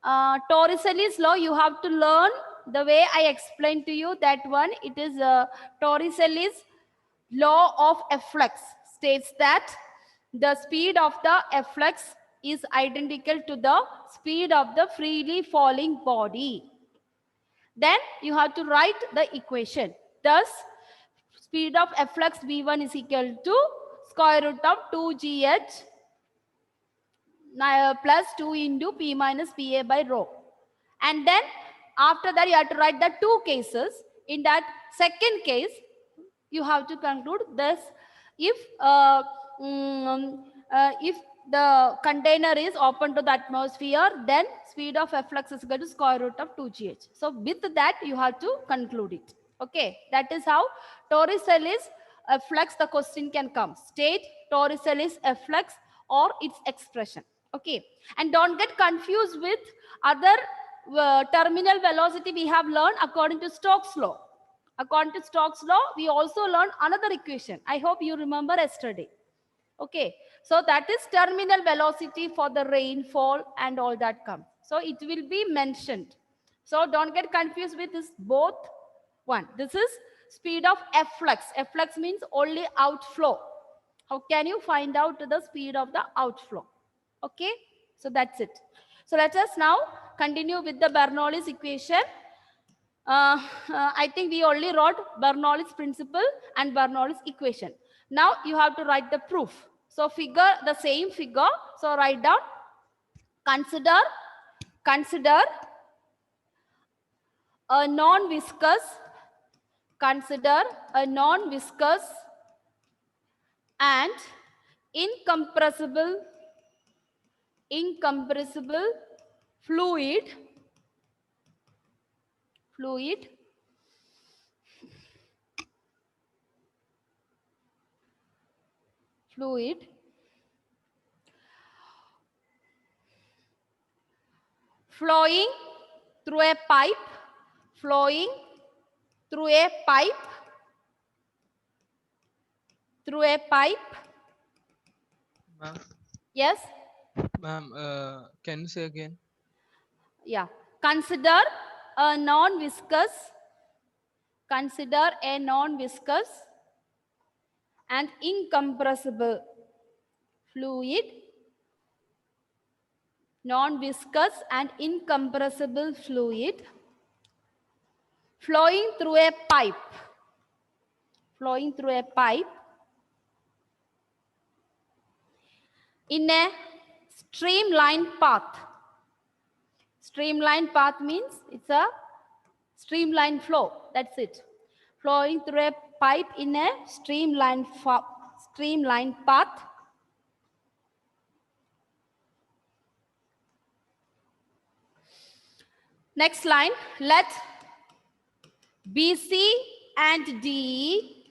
Torricelli's law, you have to learn the way I explained to you that one. It is Torricelli's law of efflux states that the speed of the efflux is identical to the speed of the freely falling body. Then you have to write the equation. Thus, speed of efflux V1 is equal to square root of 2gh plus 2 into P minus PA by rho. And then after that, you have to write the two cases. In that second case, you have to conclude this: if the container is open to the atmosphere, then speed of efflux is equal to square root of 2gh. So with that, you have to conclude it. Okay, that is how Torricelli's efflux, the question can come. State Torricelli's efflux or its expression. Okay, and don't get confused with other terminal velocity we have learned according to Stokes law. According to Stokes law, we also learned another equation. I hope you remember yesterday. Okay, so that is terminal velocity for the rainfall and all that comes. So it will be mentioned. So don't get confused with this both one. This is speed of efflux. Efflux means only outflow. How can you find out the speed of the outflow? Okay, so that's it. So let us now continue with the Bernoulli's equation. I think we only wrote Bernoulli's principle and Bernoulli's equation. Now you have to write the proof. So figure the same figure. So write down, consider a non-viscous, and incompressible fluid flowing through a pipe, Ma'am. Yes. Ma'am, can you say again? Yeah. Consider a non-viscous and incompressible fluid, flowing through a pipe in a streamlined path. Streamlined path means it's a streamlined flow. That's it. Flowing through a pipe in a streamlined path. Next line, let BC and DE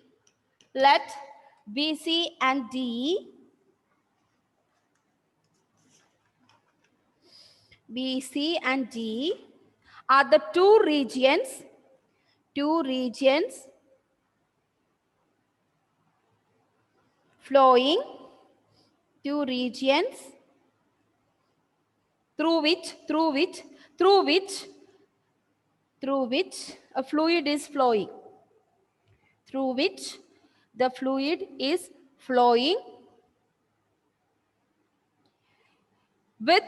are the two regions flowing, through which a fluid is flowing. With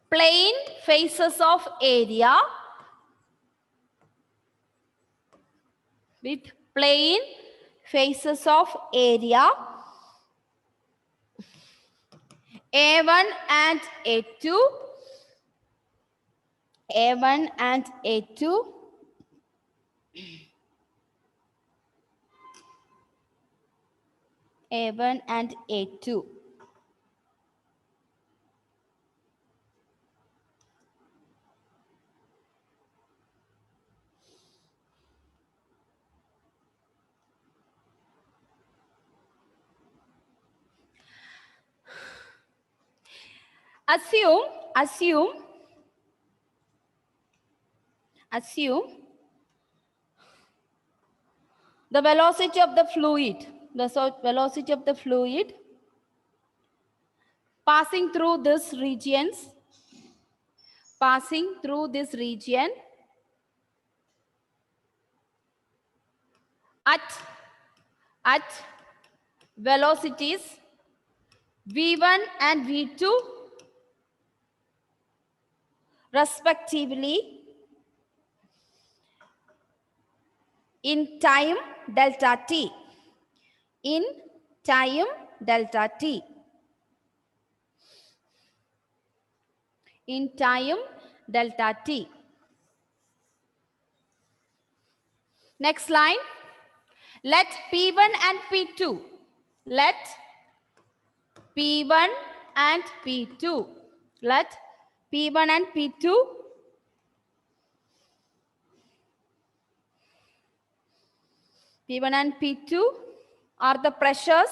plane faces of area. A1 and A2. Assume the velocity of the fluid passing through this regions, passing through this region at velocities v1 and v2 respectively in time delta t, in time delta t, in time delta t. Next line, let P1 and P2, let P1 and P2, let P1 and P2 P1 and P2 are the pressures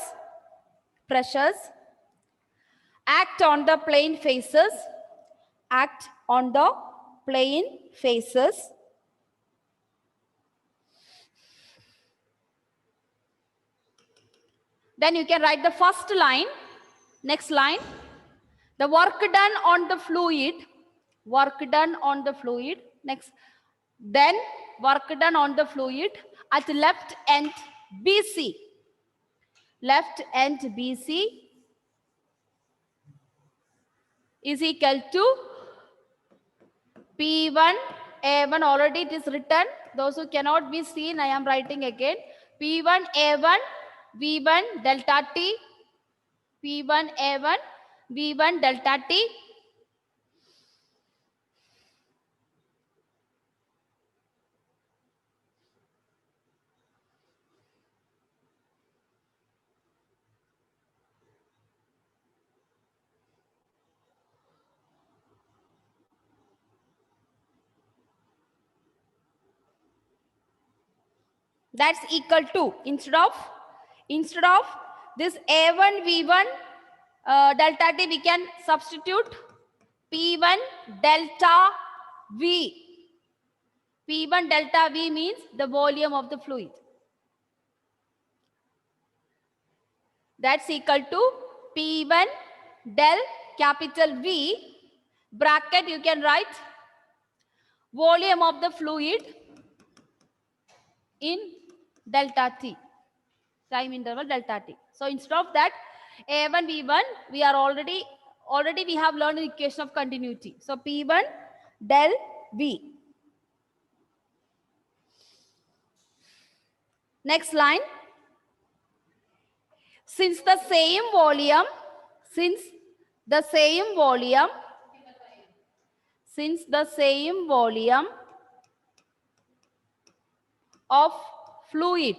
act on the plane faces, act on the plane faces. Then you can write the first line. Next line, the work done on the fluid, work done on the fluid. Next, then work done on the fluid at left end BC, left end BC is equal to P1 A1. Already it is written. Those who cannot be seen, I am writing again. P1 A1 V1 delta T, P1 A1 V1 delta T that's equal to, instead of this A1 V1 delta T, we can substitute P1 delta V. P1 delta V means the volume of the fluid. That's equal to P1 del capital V bracket, you can write volume of the fluid in delta T, time interval delta T. So instead of that A1 V1, we are already we have learned the equation of continuity. So P1 del V. Next line, since the same volume of fluid,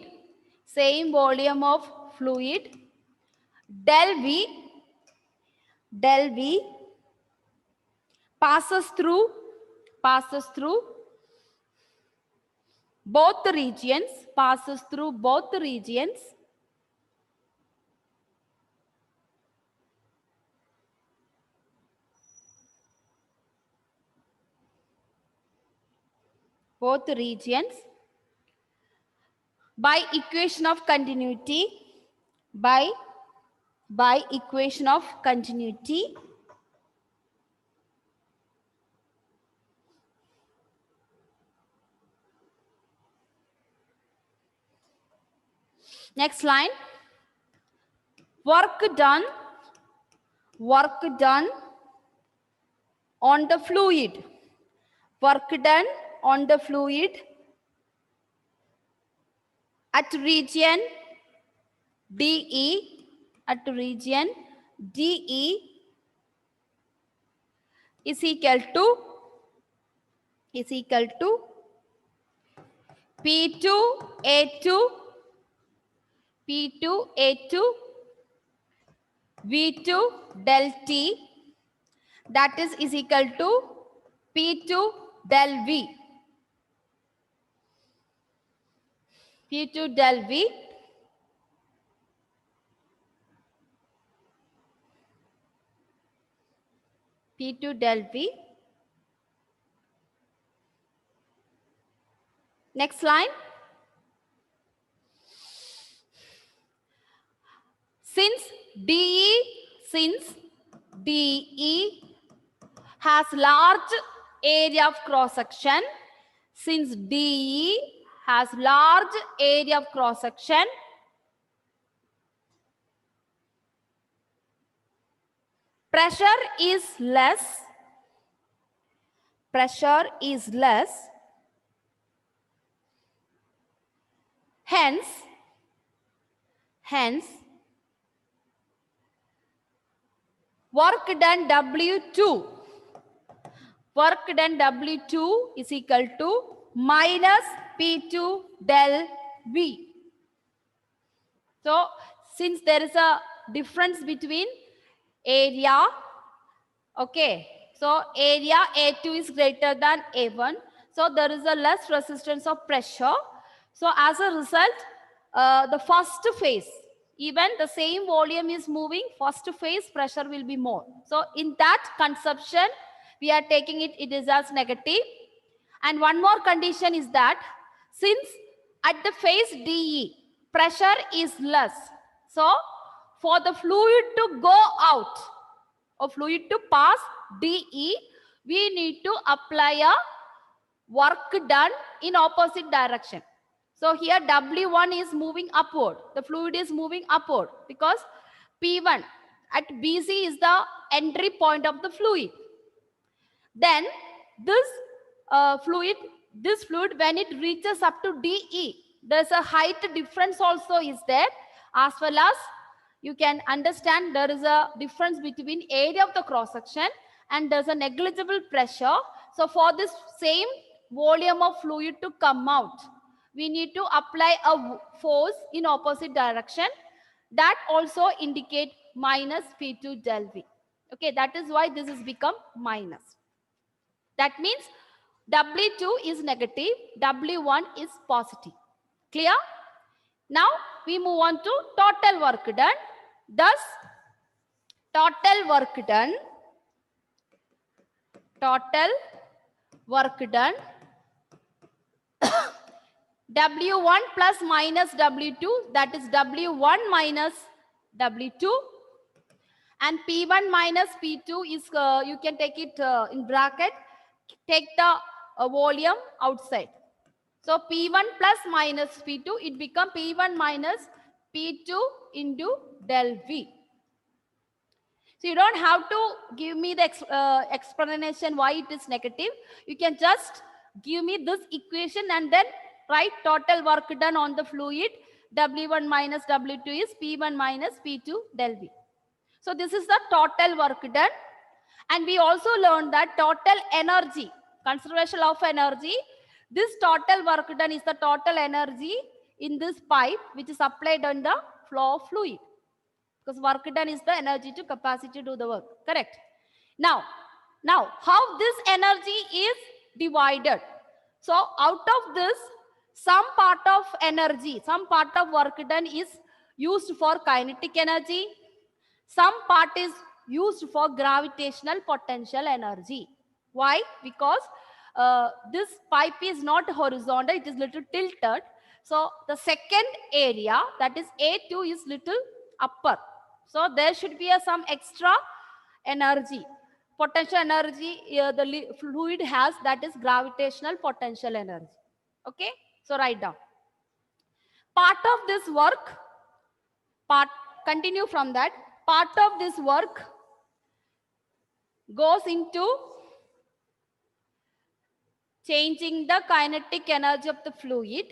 del V passes through both the regions, by equation of continuity, Next line, work done on the fluid, at region DE, is equal to P2A2 V2 del T, that is equal to P2 del V. P2 del V Next line, since DE has large area of cross section. Since DE has large area of cross section, pressure is less. Pressure is less. Hence, work done W2. Work done W2 is equal to minus P2 del V. So, since there is a difference between area, okay, so area A2 is greater than A1. So, there is a less resistance of pressure. So, as a result, the first phase, even the same volume is moving, first phase pressure will be more. So, in that conception, we are taking it, it is as negative. And one more condition is that since at the phase DE, pressure is less. So, for the fluid to go out or fluid to pass DE, we need to apply a work done in opposite direction. So, here W1 is moving upward. The fluid is moving upward because P1 at BC is the entry point of the fluid. Then this fluid when it reaches up to DE, there's a height difference also is there, as well as you can understand there is a difference between area of the cross section and there's a negligible pressure. So for this same volume of fluid to come out, we need to apply a force in opposite direction. That also indicate minus P2 del V. Okay, that is why this has become minus. That means W2 is negative, W1 is positive. Clear? Now we move on to total work done. Thus, total work done W1 plus minus W2, that is W1 minus W2, and P1 minus P2 is, you can take it in bracket, take the volume outside. So P1 plus minus P2, it becomes P1 minus P2 into del V. So you don't have to give me the explanation why it is negative. You can just give me this equation and then write total work done on the fluid. W1 minus W2 is P1 minus P2 del V. So this is the total work done. And we also learned that total energy, conservation of energy, this total work done is the total energy in this pipe which is applied on the flow of fluid. Because work done is the energy to capacity to do the work. Correct? Now how this energy is divided. So out of this, some part of energy, some part of work done is used for kinetic energy. Some part is used for gravitational potential energy. Why? Because this pipe is not horizontal, it is little tilted. So the second area, that is A2, is little upper. So there should be some extra energy, potential energy the fluid has, that is gravitational potential energy. Okay, so write down. Part of this work, continue from that, part of this work goes into changing the kinetic energy of the fluid,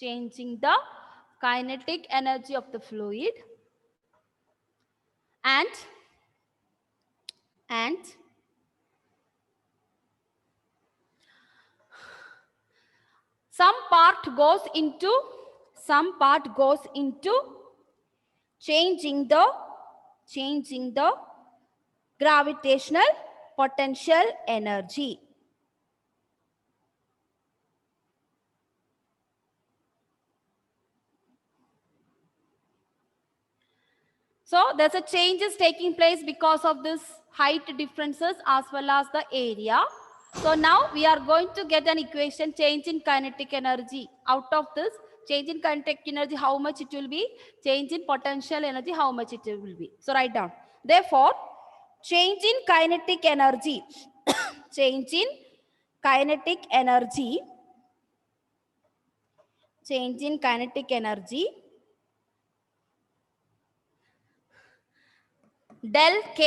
and some part goes into changing the gravitational potential energy. So there's a changes taking place because of this height differences as well as the area. So now we are going to get an equation, change in kinetic energy. Out of this, change in kinetic energy, how much it will be? Change in potential energy, how much it will be? So write down. Therefore, change in kinetic energy. Change in kinetic energy. Change in kinetic energy. Del K.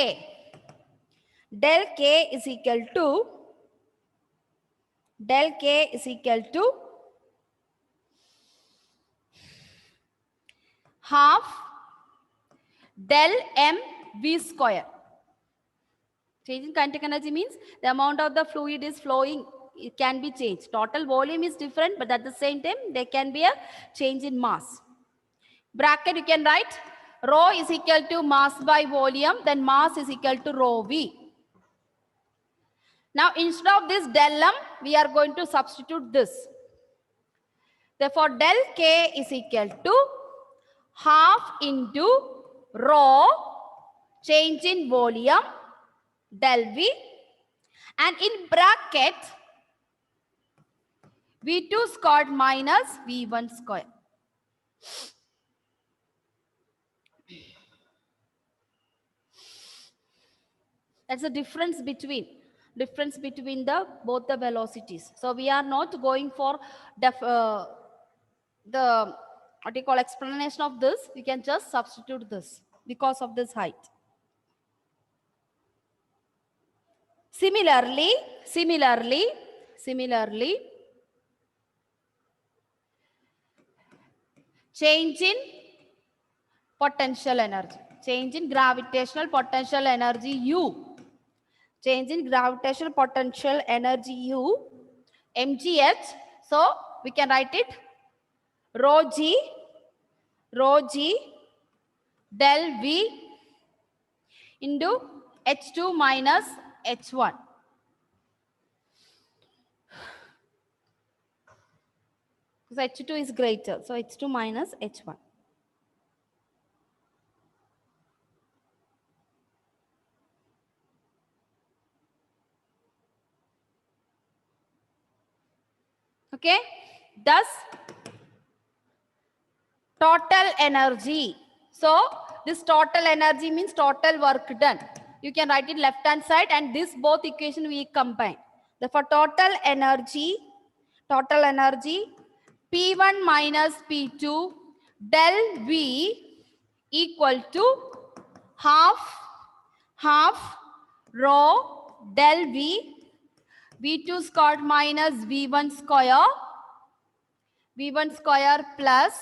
Del K is equal to half del m v square. Change in kinetic energy means the amount of the fluid is flowing. It can be changed. Total volume is different, but at the same time, there can be a change in mass. Bracket, you can write rho is equal to mass by volume, then mass is equal to rho v. Now, instead of this del m, we are going to substitute this. Therefore, del K is equal to half into rho, change in volume, del V, and in bracket, V2 squared minus V1 square. That's the difference between the both the velocities. So we are not going for the what you call explanation of this. We can just substitute this because of this height. Similarly, change in potential energy, change in gravitational potential energy U. Change in gravitational potential energy U, mgh. So we can write it rho g del V into H2 minus H1. Because H2 is greater, so H2 minus H1. Okay, thus total energy. So this total energy means total work done. You can write it left hand side, and this both equation we combine. Therefore, total energy P1 minus P2 del V equal to half rho del V, V2 squared minus V1 square plus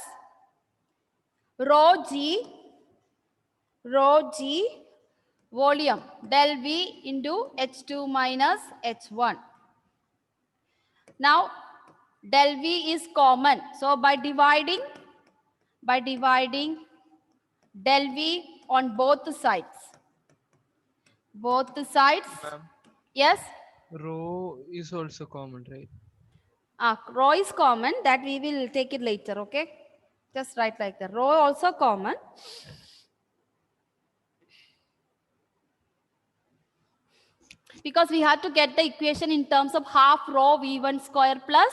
rho g volume del V into H2 minus H1. Now del V is common, so by dividing del V on both sides. Ma'am, Yes, rho is also common, right? rho is common, that we will take it later. Okay, just write like that. Rho also common. Because we have to get the equation in terms of half rho V1 square plus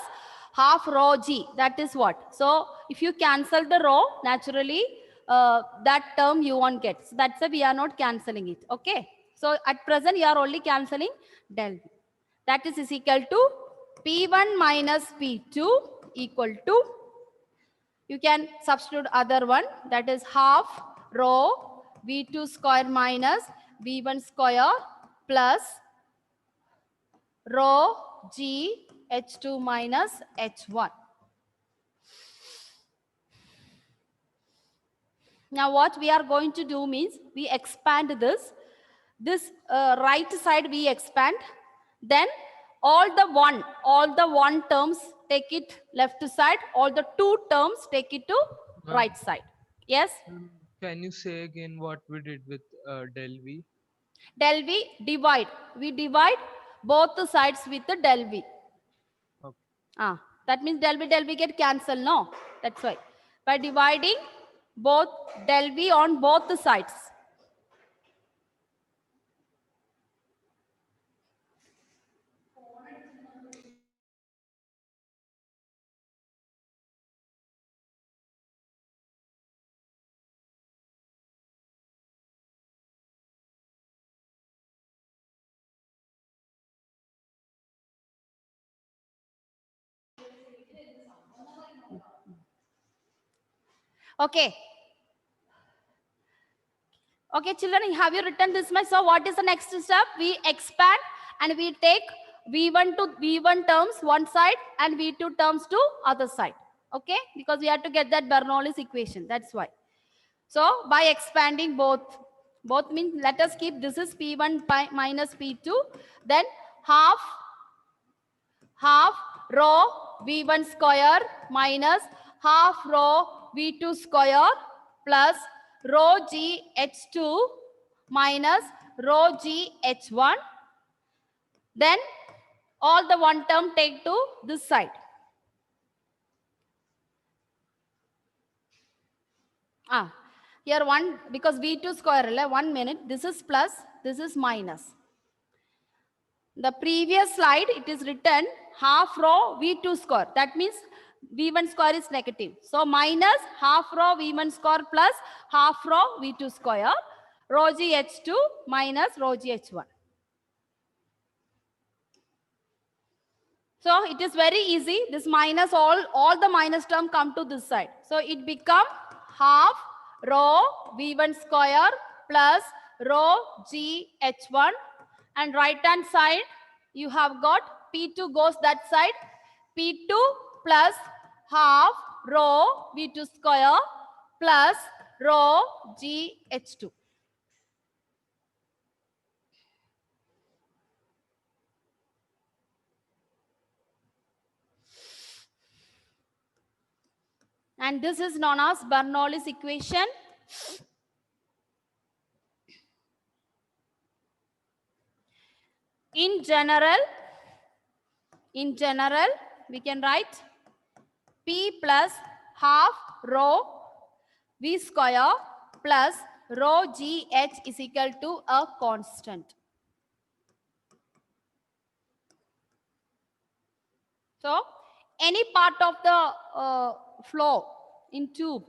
half rho G. That is what? So if you cancel the rho, naturally that term you won't get. So that's why we are not cancelling it. Okay. So at present you are only cancelling del V. That is equal to P1 minus P2 equal to, you can substitute other one, that is half rho V2 square minus V1 square plus rho G H2 minus H1. Now what we are going to do means we expand this right side we expand, then all the one terms take it left side, all the two terms take it to Ma'am, right side. Yes, can you say again what we did with del V? del V divide, we divide both the sides with the del V. Okay. That means del V get cancelled, no? That's why. By dividing both del V on both the sides, Okay. Okay, children, have you written this much? So what is the next step? We expand and we take V1 to V1 terms one side and V2 terms to other side. Okay, because we have to get that Bernoulli's equation. That's why. So by expanding both means, let us keep this is P1 minus P2, then half rho V1 square minus half rho V2 square plus rho G H2 minus rho G H1. Then all the one term take to this side. Here one, because V2 square, 1 minute, this is plus, this is minus. The previous slide, it is written half rho V2 square. That means V1 square is negative. So minus half rho V1 square plus half rho V2 square. Rho G H2 minus rho G H1. So it is very easy. This minus, all the minus term come to this side. So it become half rho V1 square plus rho G H1. And right hand side, you have got P2 goes that side. P2 plus half rho V2 square plus rho G H2. And this is known as Bernoulli's equation. In general, we can write P plus half rho V square plus rho GH is equal to a constant. So any part of the flow in tube,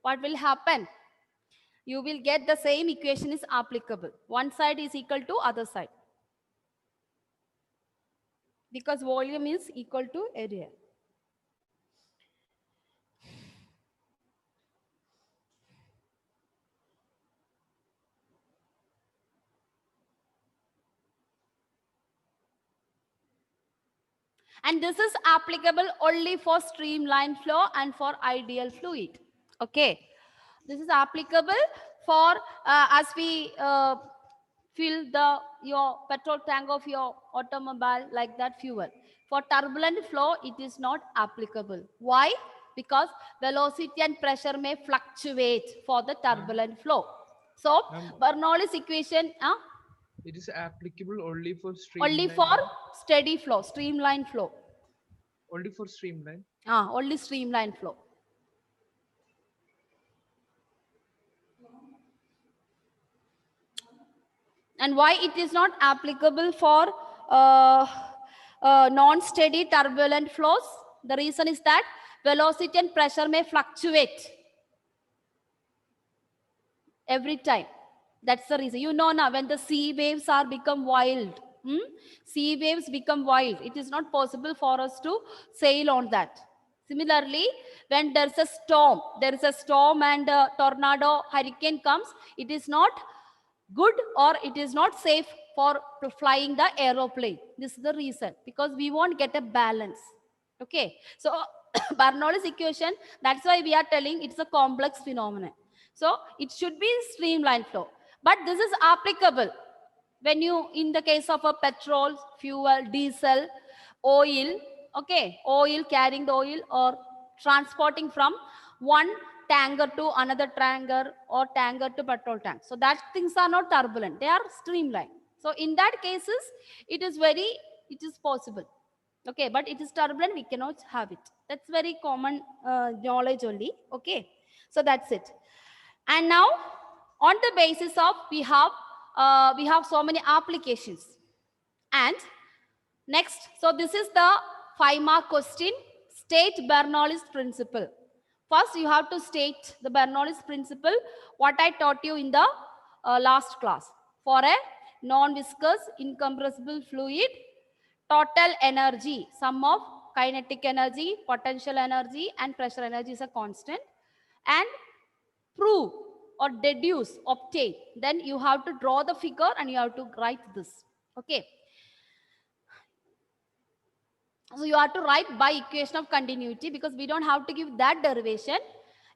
what will happen? You will get the same equation is applicable. One side is equal to other side, because volume is equal to area. And this is applicable only for streamlined flow and for ideal fluid. Okay. This is applicable for as we fill your petrol tank of your automobile, like that fuel. For turbulent flow, it is not applicable. Why? Because velocity and pressure may fluctuate for the turbulent flow. So Bernoulli's equation, it is applicable only for steady flow, streamlined flow. Only for streamline? Only streamlined flow. And why it is not applicable for non-steady turbulent flows? The reason is that velocity and pressure may fluctuate every time. That's the reason. You know now, when the sea waves are become wild, sea waves become wild, it is not possible for us to sail on that. Similarly, when there's a storm and a tornado, hurricane comes, it is not good or it is not safe for flying the aeroplane. This is the reason, because we won't get a balance. Okay, so Bernoulli's equation, that's why we are telling it's a complex phenomenon. So it should be streamlined flow, but this is applicable when you, in the case of a petrol, fuel, diesel, oil, okay, oil, carrying the oil or transporting from one tanker to another tanker or tanker to petrol tank. So that things are not turbulent, they are streamlined. So in that cases, it is possible. Okay, but it is turbulent, we cannot have it. That's very common knowledge only. Okay, so that's it. And now on the basis of we have so many applications. And next, so this is the 5-mark question. State Bernoulli's principle. First, you have to state the Bernoulli's principle, what I taught you in the last class. For a non-viscous incompressible fluid, total energy, sum of kinetic energy, potential energy, and pressure energy is a constant. And prove or deduce, obtain, then you have to draw the figure and you have to write this. Okay. So you have to write by equation of continuity because we don't have to give that derivation.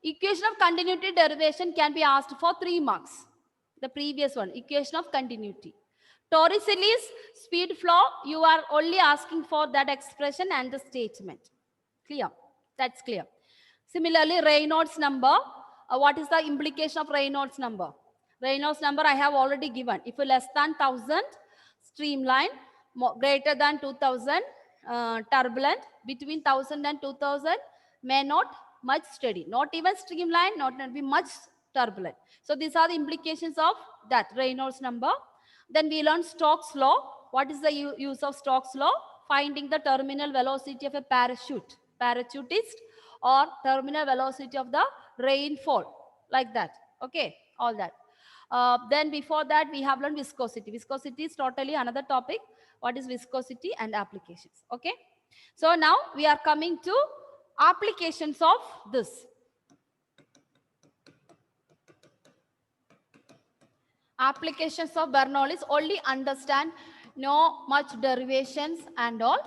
Equation of continuity derivation can be asked for 3 marks. The previous one, equation of continuity. Torricelli's speed flow, you are only asking for that expression and the statement. Clear? That's clear. Similarly, Reynolds number. What is the implication of Reynolds number? Reynolds number I have already given. If less than 1000, streamline, greater than 2000, turbulent, between 1000 and 2000, may not much steady, not even streamline, not be much turbulent. So these are the implications of that Reynolds number. Then we learn Stokes law. What is the use of Stokes law? Finding the terminal velocity of a parachutist, or terminal velocity of the rainfall, like that. Okay, all that. Then before that, we have learned viscosity. Viscosity is totally another topic. What is viscosity and applications? Okay. So now we are coming to applications of this. Applications of Bernoulli's, only understand, no much derivations and all.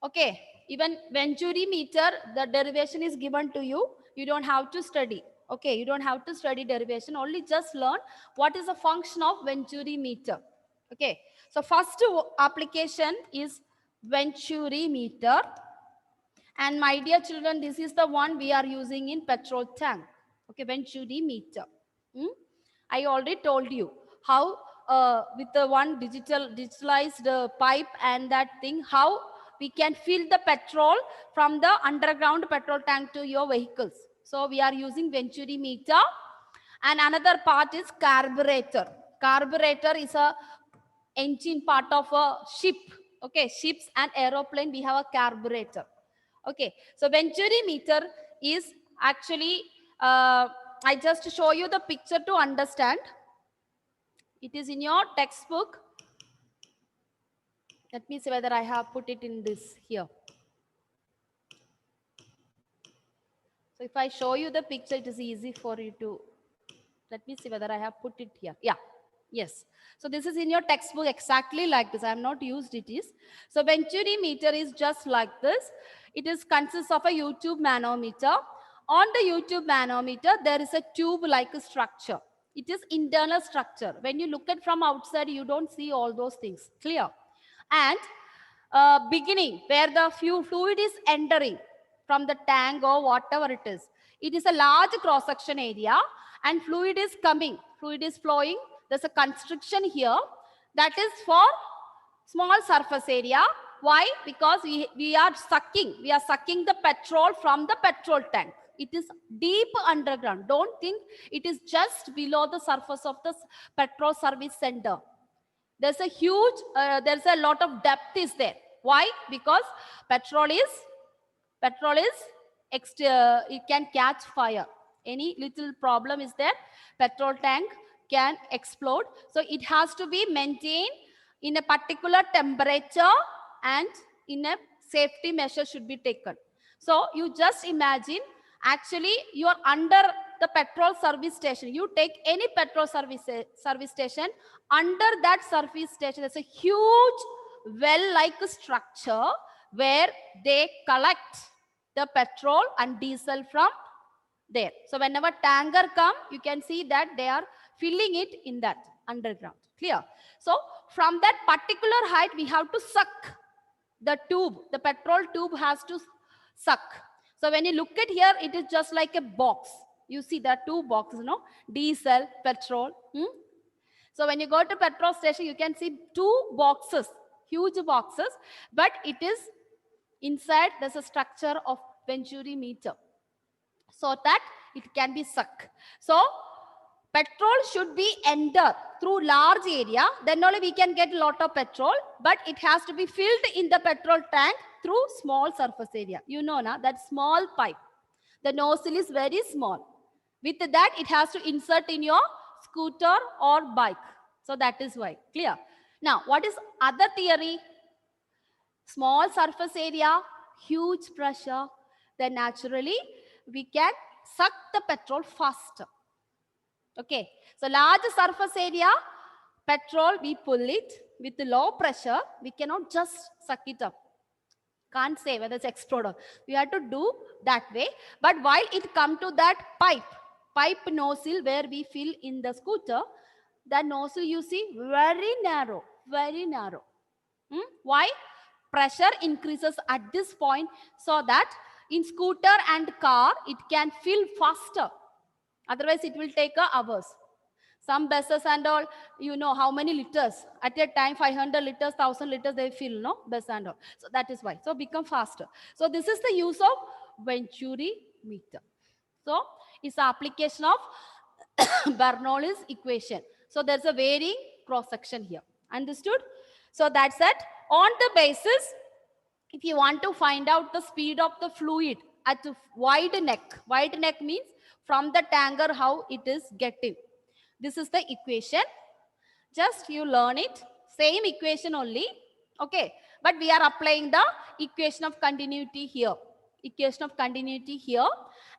Okay. Even Venturi meter, the derivation is given to you. You don't have to study. Okay, you don't have to study derivation. Only just learn what is the function of Venturi meter. Okay, so first application is Venturi meter. And my dear children, this is the one we are using in petrol tank. Okay, Venturi meter. I already told you how with the one digitalized pipe and that thing, how we can fill the petrol from the underground petrol tank to your vehicles. So we are using Venturi meter. And another part is carburetor. Carburetor is a engine part of a ship. Okay, ships and aeroplane, we have a carburetor. Okay, so Venturi meter is actually, I just show you the picture to understand. It is in your textbook. Let me see whether I have put it in this here. So if I show you the picture, it is easy for you to, let me see whether I have put it here. Yeah, yes. So this is in your textbook exactly like this. I have not used it. So Venturi meter is just like this. It is consists of a U-tube manometer. On the U-tube manometer, there is a tube-like structure. It is internal structure. When you look at from outside, you don't see all those things. Clear? And beginning where the fluid is entering from the tank or whatever it is. It is a large cross-section area and fluid is coming. Fluid is flowing. There's a constriction here. That is for small surface area. Why? Because we are sucking the petrol from the petrol tank. It is deep underground. Don't think it is just below the surface of the petrol service center. There's a huge, there's a lot of depth is there. Why? Because petrol is, it can catch fire. Any little problem is there, petrol tank can explode. So it has to be maintained in a particular temperature and in a safety measure should be taken. So you just imagine, actually you are under the petrol service station. You take any petrol service station, under that service station there's a huge well-like structure where they collect the petrol and diesel from there. So whenever tanker come, you can see that they are filling it in that underground. Clear? So from that particular height, we have to suck the tube. The petrol tube has to suck. So when you look at here, it is just like a box. You see there are two boxes, no? Diesel, petrol. So when you go to petrol station, you can see two boxes, huge boxes, but it is inside there's a structure of Venturi meter so that it can be sucked. So petrol should be entered through large area, then only we can get a lot of petrol, but it has to be filled in the petrol tank through small surface area. You know now that small pipe. The nozzle is very small. With that, it has to insert in your scooter or bike. So that is why. Clear? Now, what is other theory? Small surface area, huge pressure, then naturally we can suck the petrol faster. Okay, so large surface area, petrol, we pull it with low pressure, we cannot just suck it up. Can't say whether it's explode or we have to do that way. But while it come to that pipe nozzle where we fill in the scooter, that nozzle you see very narrow, very narrow. Why? Pressure increases at this point so that in scooter and car it can fill faster. Otherwise it will take hours. Some buses and all, you know how many liters at a time, 500 liters, 1000 liters they fill, no, bus and all. So that is why. So become faster. So this is the use of Venturi meter. So it's the application of Bernoulli's equation. So there's a varying cross section here. Understood? So that's it. On the basis, if you want to find out the speed of the fluid at wide neck means from the tanker how it is getting. This is the equation. Just you learn it. Same equation only. Okay. But we are applying the equation of continuity here. Equation of continuity here.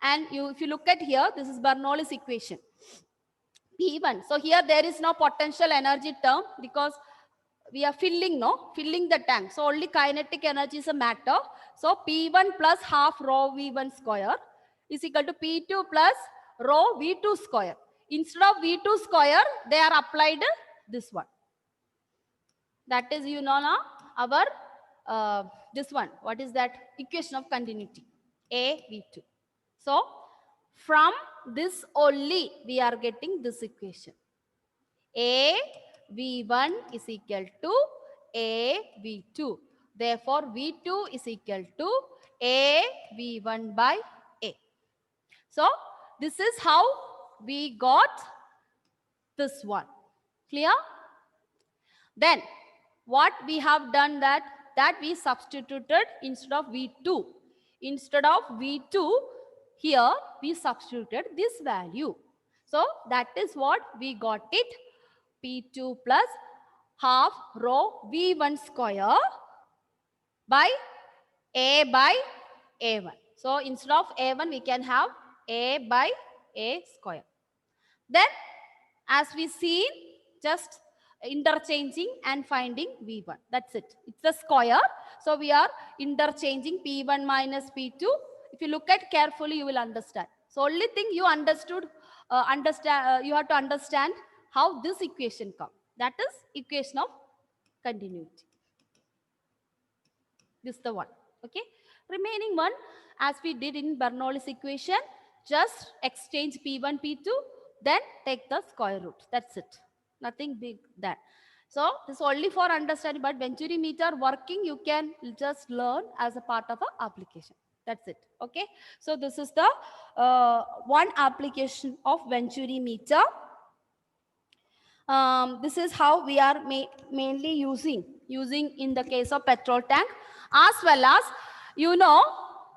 And if you look at here, this is Bernoulli's equation. P1. So here there is no potential energy term because we are filling the tank. So only kinetic energy is a matter. So P1 plus half rho V1 square is equal to P2 plus rho V2 square. Instead of V2 square, they are applied this one. That is, you know now, our, this one. What is that? Equation of continuity. A, V2. So, from this only, we are getting this equation. A, V1 is equal to A, V2. Therefore, V2 is equal to A, V1 by A. So, this is how we got this one. Clear? Then what we have done that we substituted instead of V2. Instead of V2, here we substituted this value. So that is what we got it. P2 plus half rho V1 square by A1. So instead of A1, we can have A by A square. Then as we see, just interchanging and finding V1. That's it. It's a square. So we are interchanging P1 minus P2. If you look at carefully, you will understand. So only thing you understood, you have to understand how this equation comes. That is equation of continuity. This is the one. Okay. Remaining one, as we did in Bernoulli's equation, just exchange P1, P2, then take the square root. That's it. Nothing big that. So this is only for understanding, but Venturi meter working you can just learn as a part of an application. That's it. Okay. So this is the one application of Venturi meter. This is how we are mainly using in the case of petrol tank, as well as, you know,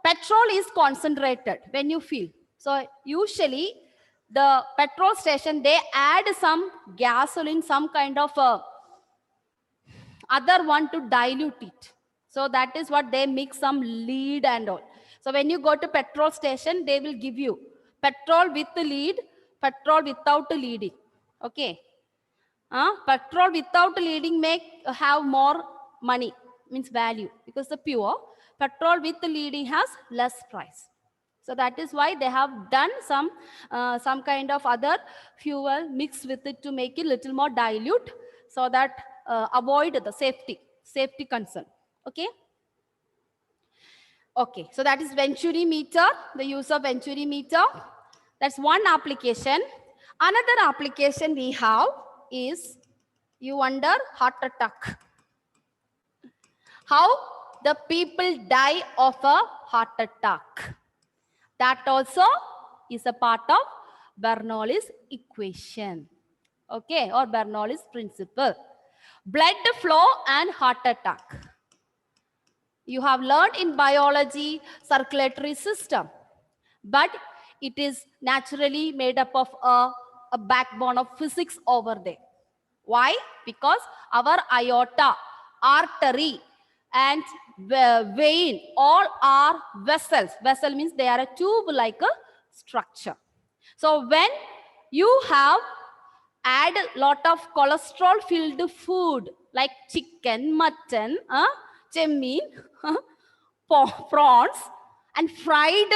petrol is concentrated when you fill. So usually the petrol station, they add some gasoline, some kind of other one to dilute it. So that is what they mix, some lead and all. So when you go to petrol station, they will give you petrol with the lead, petrol without the leading. Okay. Petrol without leading may have more money, means value, because the pure. Petrol with the leading has less price. So that is why they have done some kind of other fuel mixed with it to make it little more dilute, so that avoid the safety concern. Okay. Okay. So that is Venturi meter, the use of Venturi meter. That's one application. Another application we have is, you wonder, heart attack. How the people die of a heart attack. That also is a part of Bernoulli's equation. Okay, or Bernoulli's principle. Blood flow and heart attack. You have learned in biology circulatory system, but it is naturally made up of a backbone of physics over there. Why? Because our aorta, artery, and vein, all are vessels. Vessel means they are a tube-like a structure. So when you have add a lot of cholesterol-filled food like chicken, mutton, chemmin, prawns, and fried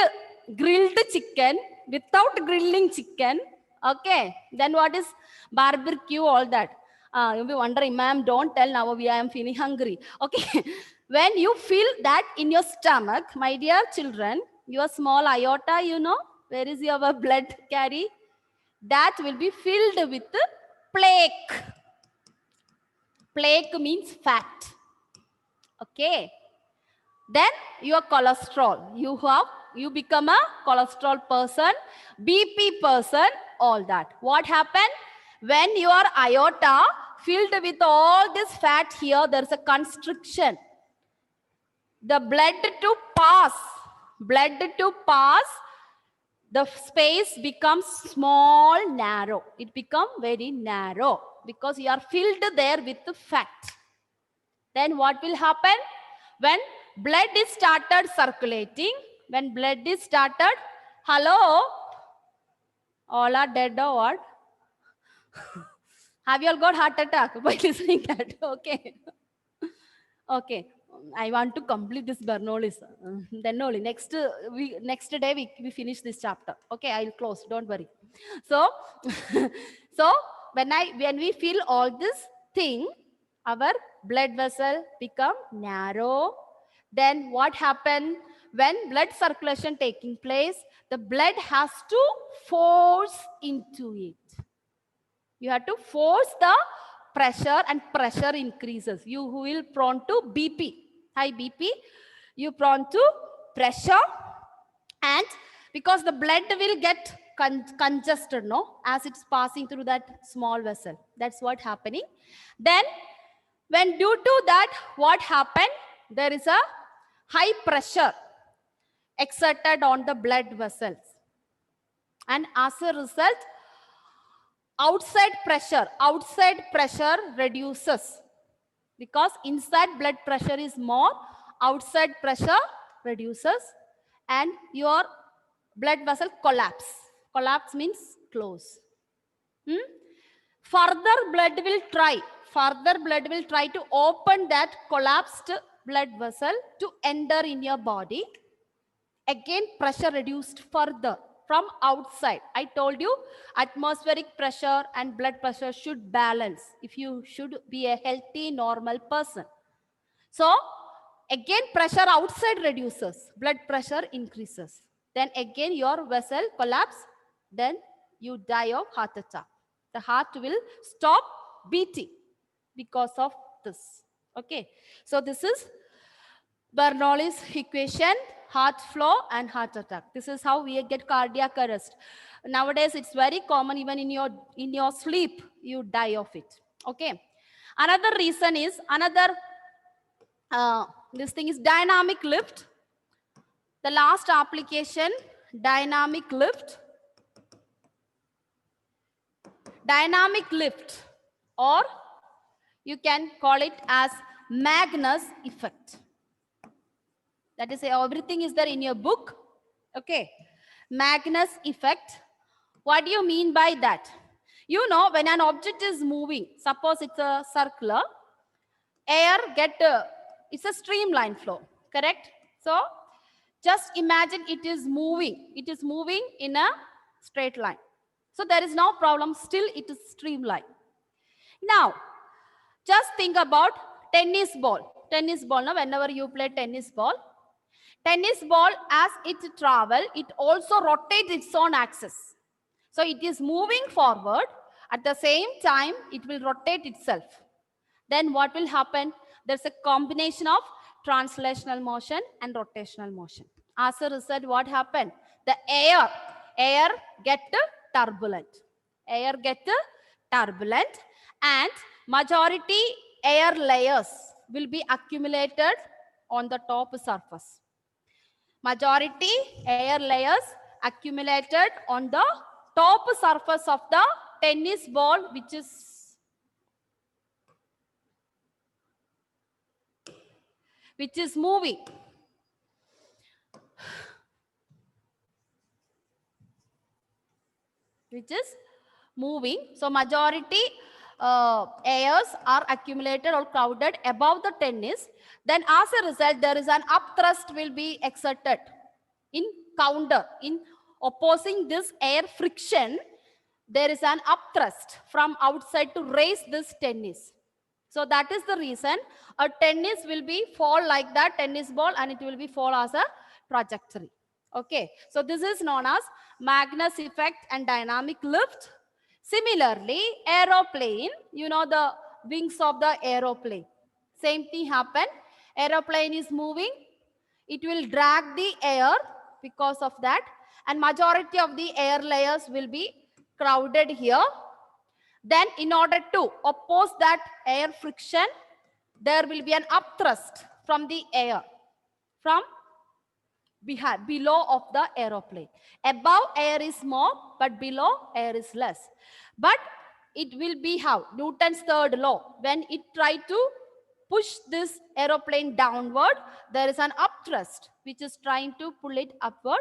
grilled chicken without grilling chicken, okay, then what is barbecue, all that. You'll be wondering, ma'am, don't tell now, I am feeling hungry. Okay, when you feel that in your stomach, my dear children, your small aorta, you know, where is your blood carry? That will be filled with plaque. Plaque means fat. Okay. Then your cholesterol. You become a cholesterol person, BP person, all that. What happened? When your aorta filled with all this fat here, there is a constriction. The blood to pass, the space becomes small, narrow. It becomes very narrow because you are filled there with the fat. Then what will happen? When blood is started circulating, hello? All are dead or what? Have you all got heart attack by listening that? Okay. Okay. I want to complete this Bernoulli's. Then only next day we finish this chapter. Okay, I'll close. Don't worry. So, so when we feel all this thing, our blood vessel become narrow. Then what happened? When blood circulation taking place, the blood has to force into it. You have to force the pressure, and pressure increases. You will prone to BP. High BP, you prone to pressure, and because the blood will get congested, no, as it's passing through that small vessel. That's what happening. Then when due to that, what happened? There is a high pressure exerted on the blood vessels, and as a result, outside pressure reduces, because inside blood pressure is more, outside pressure reduces, and your blood vessel collapse means close. Further blood will try to open that collapsed blood vessel to enter in your body. Again, pressure reduced further from outside. I told you atmospheric pressure and blood pressure should balance if you should be a healthy, normal person. So again, pressure outside reduces, blood pressure increases. Then again your vessel collapse, then you die of heart attack. The heart will stop beating because of this. Okay, so this is Bernoulli's equation, heart flow and heart attack. This is how we get cardiac arrest. Nowadays, it's very common, even in your sleep, you die of it. Okay. Another reason is, this thing is dynamic lift. The last application, dynamic lift. Dynamic lift, or you can call it as Magnus effect. That is, everything is there in your book. Okay. Magnus effect. What do you mean by that? You know, when an object is moving, suppose it's a circular, air it's a streamline flow, correct? So just imagine it is moving in a straight line. So there is no problem, still it is streamline. Now, just think about tennis ball. Now, whenever you play tennis ball, as it travels, it also rotates its own axis. So it is moving forward. At the same time, it will rotate itself. Then what will happen? There's a combination of translational motion and rotational motion. As a result, what happened? The air get turbulent. And majority air layers will be accumulated on the top surface. Majority air layers accumulated on the top surface of the tennis ball, which is which is moving. Which is moving. So majority airs are accumulated or crowded above the tennis. Then as a result, there is an upthrust will be exerted in counter. In opposing this air friction, there is an upthrust from outside to raise this tennis. So that is the reason a tennis will be fall like that tennis ball, and it will be fall as a trajectory. Okay, so this is known as Magnus effect and dynamic lift. Similarly, aeroplane, you know the wings of the aeroplane. Same thing happen. Aeroplane is moving. It will drag the air because of that. And majority of the air layers will be crowded here. Then in order to oppose that air friction, there will be an upthrust from the air, from behind, below of the aeroplane. Above air is more, but below air is less. But it will be how? Newton's third law. When it try to push this aeroplane downward, there is an upthrust which is trying to pull it upward.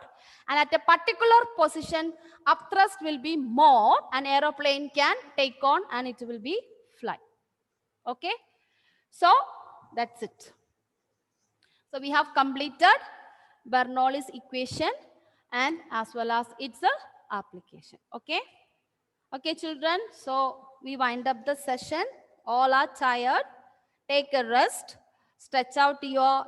And at a particular position, upthrust will be more, an aeroplane can take on and it will be fly. Okay? So that's it. So we have completed Bernoulli's equation and as well as its application. Okay? Okay, children. So we wind up the session. All are tired. Take a rest. Stretch out your